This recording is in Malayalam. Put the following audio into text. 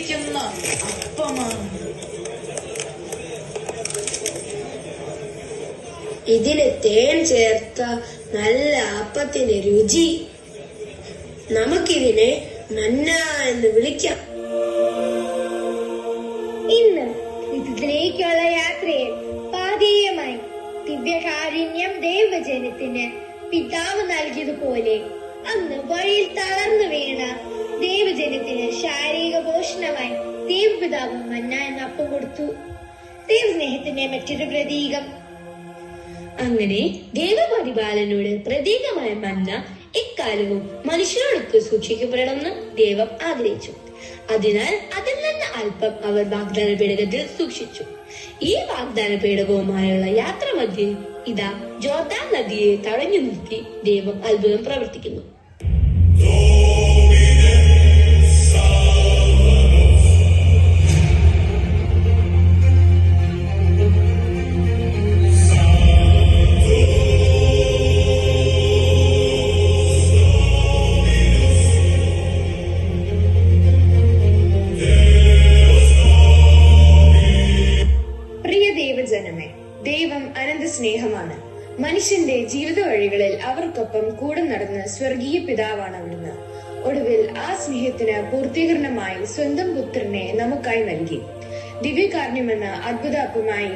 ജീവിക്കുന്ന അപ്പമാണ്. ഇതില് തേൻ ചേർത്ത നല്ല അപ്പത്തിന്റെ രുചി. നമുക്കിതിനെ മന്ന എന്ന് വിളിക്കാം. ഇന്ന് ഇതിലേക്കുള്ള യാത്രയിൽ പാതീയമായി ദിവ്യകാരുണ്യം ദൈവജനത്തിന് പിതാവ് നൽകിയതുപോലെ അന്ന് വഴിയിൽ തളർന്നു വീണ ദൈവജനത്തിന് ശാരീരിക പോഷണമായി ദൈവപിതാവ് മന്ന എന്ന അപ്പം കൊടുത്തു. ദൈവസ്നേഹത്തിന്റെ മറ്റൊരു പ്രതീകം. അങ്ങനെ ദൈവപരിപാലനയുടെ പ്രതീകമായ മന്ന എക്കാലവും മനുഷ്യരോടൊക്കെ സൂക്ഷിക്കപ്പെടണമെന്ന് ദൈവം ആഗ്രഹിച്ചു. അതിനാൽ അതിൽ നിന്ന് അല്പം അവർ വാഗ്ദാന പേടകത്തിൽ സൂക്ഷിച്ചു. ഈ വാഗ്ദാന പേടകവുമായുള്ള യാത്ര മധ്യേ ഇതാ ജോർദാൻ നദിയെ തടഞ്ഞു നിർത്തി ദൈവം അത്ഭുതം പ്രവർത്തിക്കുന്നു. ജനമേ, ദൈവം അനന്ത സ്നേഹമാണ്. മനുഷ്യന്റെ ജീവിത വഴികളിൽ അവർക്കൊപ്പം കൂടെ നടന്ന സ്വർഗീയ പിതാവാണ് അവിടുന്ന്. ഒടുവിൽ ആ സ്നേഹത്തിന് പൂർത്തീകരണമായി സ്വന്തം പുത്രനെ നമുക്കായി നൽകി. ദിവ്യകാരുണ്യമെന്ന അത്ഭുത അപ്പമായി